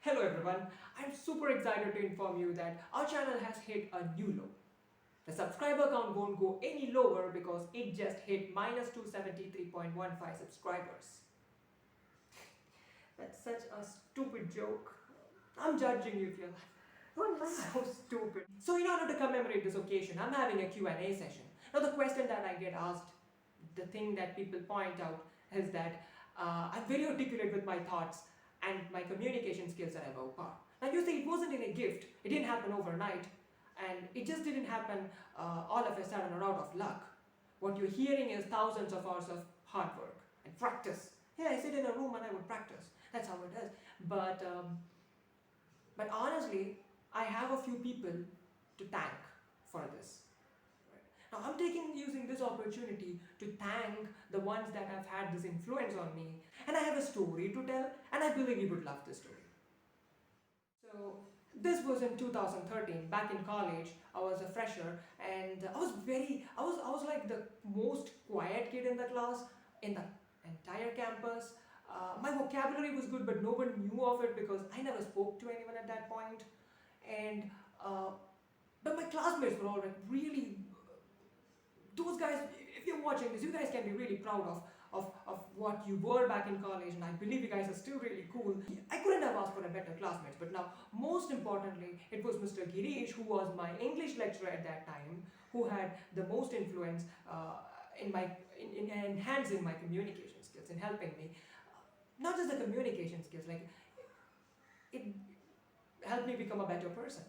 Hello everyone, I'm super excited to inform you that our channel has hit a new low. The subscriber count won't go any lower because it just hit minus 273.15 subscribers. That's such a stupid joke. I'm judging you if you're so stupid. So in order to commemorate this occasion, I'm having a Q&A session. Now the question that I get asked, the thing that people point out is that I'm very articulate with my thoughts and my communication skills are above par. Now you see, it wasn't in a gift. It didn't happen overnight. And it just didn't happen all of a sudden or out of luck. What you're hearing is thousands of hours of hard work and practice. Yeah, I sit in a room and I would practice. That's how it is. But honestly, I have a few people to thank for this. Right. Now I'm using this opportunity to thank the ones that have had this influence on me. And I have a story to tell, and I believe you would love this story. So this was in 2013, back in college. I was a fresher, and I was like the most quiet kid in the class, in the entire campus. My vocabulary was good, but no one knew of it because I never spoke to anyone at that point. And but my classmates were all like really, those guys, if you're watching this, you guys can be really proud of what you were back in college, and I believe you guys are still really cool. I couldn't have asked for a better classmates, but now, most importantly, it was Mr. Gireesh, who was my English lecturer at that time, who had the most influence in enhancing my communication skills, in helping me. Not just the communication skills, like, it helped me become a better person.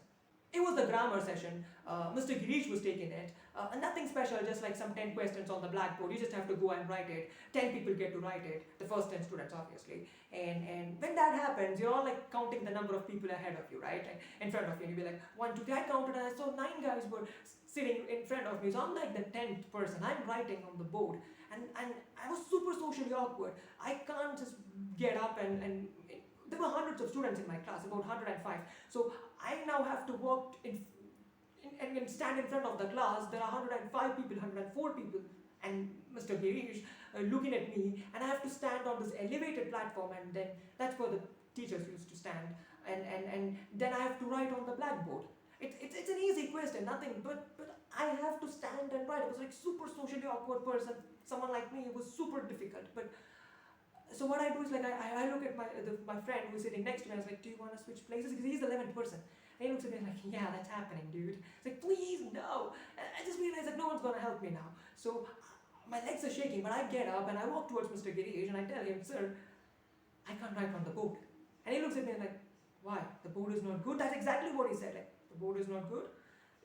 It was the grammar session. Mr. Gireesh was taking it. And nothing special, just like some 10 questions on the blackboard. You just have to go and write it. 10 people get to write it. The first 10 students, obviously. And when that happens, you're all like counting the number of people ahead of you, right? And in front of you. And you'll be like, 1, 2, 3. I counted and I saw 9 guys were sitting in front of me. So I'm like the 10th person. I'm writing on the board. And I was super socially awkward. I can't just get up and there were hundreds of students in my class, about 105. So I now have to walk and stand in front of the class. There are 105 people, 104 people, and Mr. Gireesh looking at me, and I have to stand on this elevated platform, and then that's where the teachers used to stand, and then I have to write on the blackboard. It's an easy question, nothing, but I have to stand and write. I was like super socially awkward person. Someone like me, it was super difficult, but so what I do is like I look at my friend who's sitting next to me. I was like, do you want to switch places? Because he's the 11th person. And he looks at me like, yeah, that's happening, dude. It's like, please, no. And I just realized that no one's going to help me now. So my legs are shaking, but I get up and I walk towards Mr. Gireesh and I tell him, sir, I can't write on the board. And he looks at me like, why? The board is not good? That's exactly what he said. Like, the board is not good?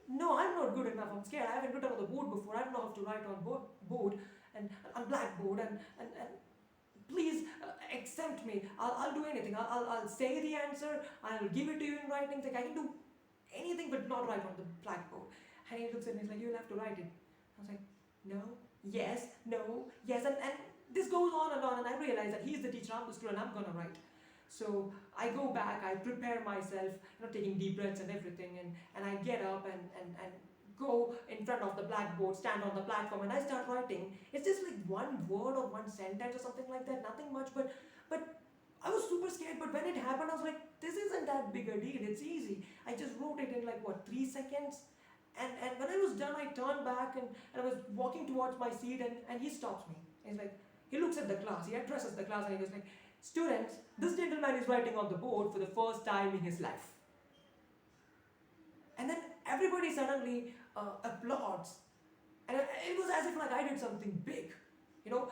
No, I'm not good enough. I'm scared. I haven't written on the board before. I don't know how to write on board and on blackboard and please exempt me. I'll do anything. I'll say the answer. I'll give it to you in writing. Like, I can do anything but not write on the blackboard. And he looks at me and he's like, you'll have to write it. I was like, no, yes, no, yes. And this goes on and on. And I realize that he's the teacher, I'm the student, I'm going to write. So I go back, I prepare myself, taking deep breaths and everything. And I get up and go in front of the blackboard, stand on the platform, and I start writing. It's just like one word or one sentence or something like that, nothing much, but I was super scared. But when it happened, I was like, this isn't that big a deal, it's easy. I just wrote it in like, what, 3 seconds? And when I was done, I turned back and I was walking towards my seat, and he stops me. He's like, he looks at the class, he addresses the class, and he goes like, students, this gentleman is writing on the board for the first time in his life. And then everybody suddenly applauds. And it was as if like I did something big.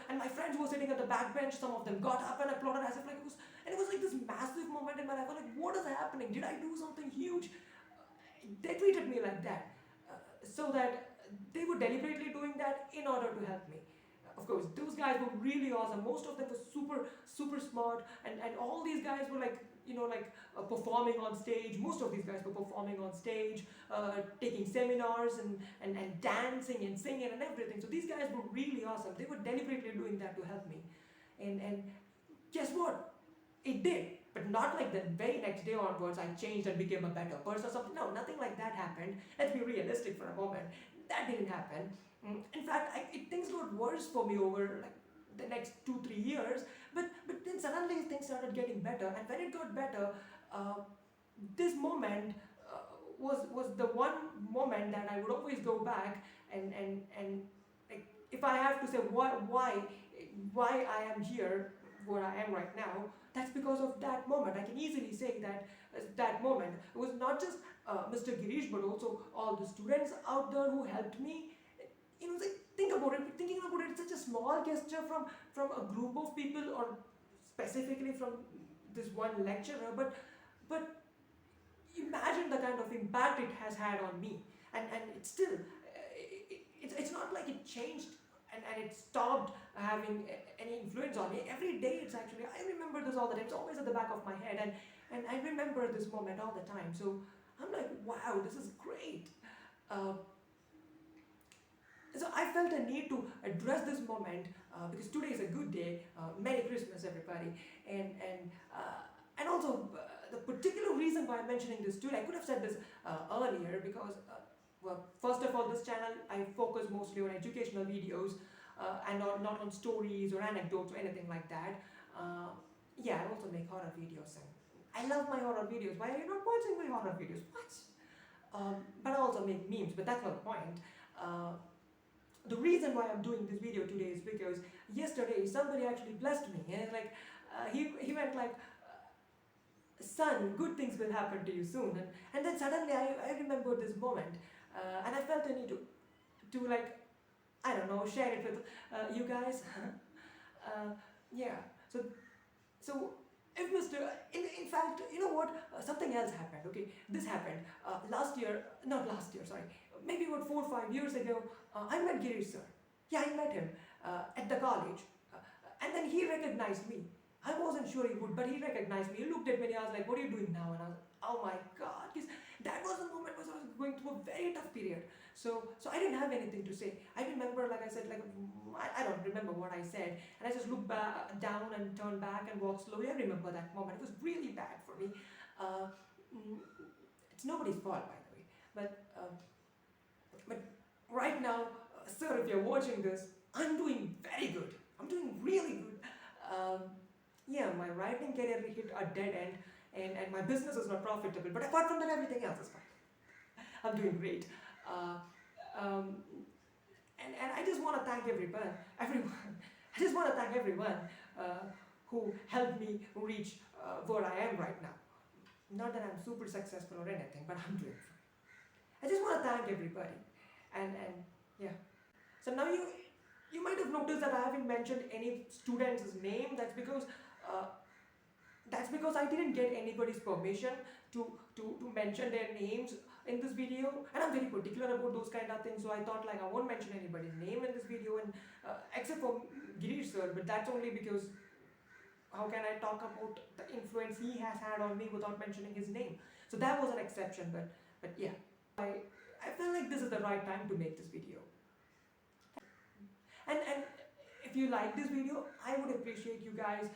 And my friends who were sitting at the back bench, some of them got up and applauded as if like it was like this massive moment in my life. I was like, what is happening? Did I do something huge? They treated me like that. So that they were deliberately doing that in order to help me. Of course, those guys were really awesome. Most of them were super smart, and all these guys were like, performing on stage. Most of these guys were performing on stage, taking seminars and dancing and singing and everything. So these guys were really awesome. They were deliberately doing that to help me. And guess what? It did. But not like the very next day onwards I changed and became a better person or something. No, nothing like that happened. Let's be realistic for a moment. That didn't happen. In fact, things got worse for me over like the next 2-3 years. But then suddenly things started getting better. And when it got better, uh, this moment was the one moment that I would always go back and like, if I have to say why I am here where I am right now, that's because of that moment. I can easily say that that moment it was not just Mr. Gireesh, but also all the students out there who helped me. Like, thinking about it, it's such a small gesture from a group of people, or specifically from this one lecturer, but imagine the kind of impact it has had on me. And it's still it's not like it changed and it stopped having any influence on me. Every day it's actually, I remember this all the time. It's always at the back of my head, and I remember this moment all the time. So I'm like, wow, this is great. uh, so I felt a need to address this moment, because today is a good day. Merry Christmas, everybody. And also, the particular reason why I'm mentioning this today, I could have said this earlier, because well, first of all, this channel I focus mostly on educational videos, and not on stories or anecdotes or anything like that. Yeah, I also make horror videos, and I love my horror videos. Why are you not watching my horror videos? What? But I also make memes, but that's not the point. Uh, the reason why I'm doing this video today is because yesterday somebody actually blessed me, and it's like, he went like, son, good things will happen to you soon. And then suddenly I remembered this moment, and I felt a need to like, I don't know, share it with you guys. uh, yeah. So if Mr. In fact, you know what? Something else happened. Okay, this happened last year. Not last year. Sorry. Maybe about 4 or 5 years ago. I met Gireesh sir. Yeah, I met him at the college, and then he recognized me. I wasn't sure he would, but he recognized me. He looked at me and I was like, "What are you doing now?" And I was, "Oh my God!" Because that was a moment when I was going through a very tough period. So I didn't have anything to say. I remember, like I said, like I don't remember what I said, and I just looked back, down and turned back and walked slowly. I remember that moment. It was really bad for me. Uh, mm, it's nobody's fault, by the way. But right now, sir, if you're watching this, I'm doing very good. I'm doing really good. Um, yeah, my writing career hit a dead end, and my business is not profitable. But apart from that, everything else is fine. I'm doing great. Uh, um, and I just want to thank everyone. I just want to thank everyone who helped me reach where I am right now. Not that I'm super successful or anything, but I'm doing fine. I just want to thank everybody, and yeah. So now you might have noticed that I haven't mentioned any student's name. Uh, that's because I didn't get anybody's permission to mention their names in this video, and I'm very particular about those kind of things. So I thought, like, I won't mention anybody's name in this video, and except for Gireesh sir, but that's only because how can I talk about the influence he has had on me without mentioning his name? So that was an exception, but yeah, I feel like this is the right time to make this video. And if you like this video, I would appreciate you guys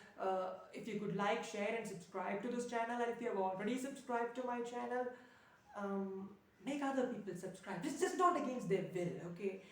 if you could like, share, and subscribe to this channel. And if you have already subscribed to my channel, make other people subscribe. It's just not against their will, okay?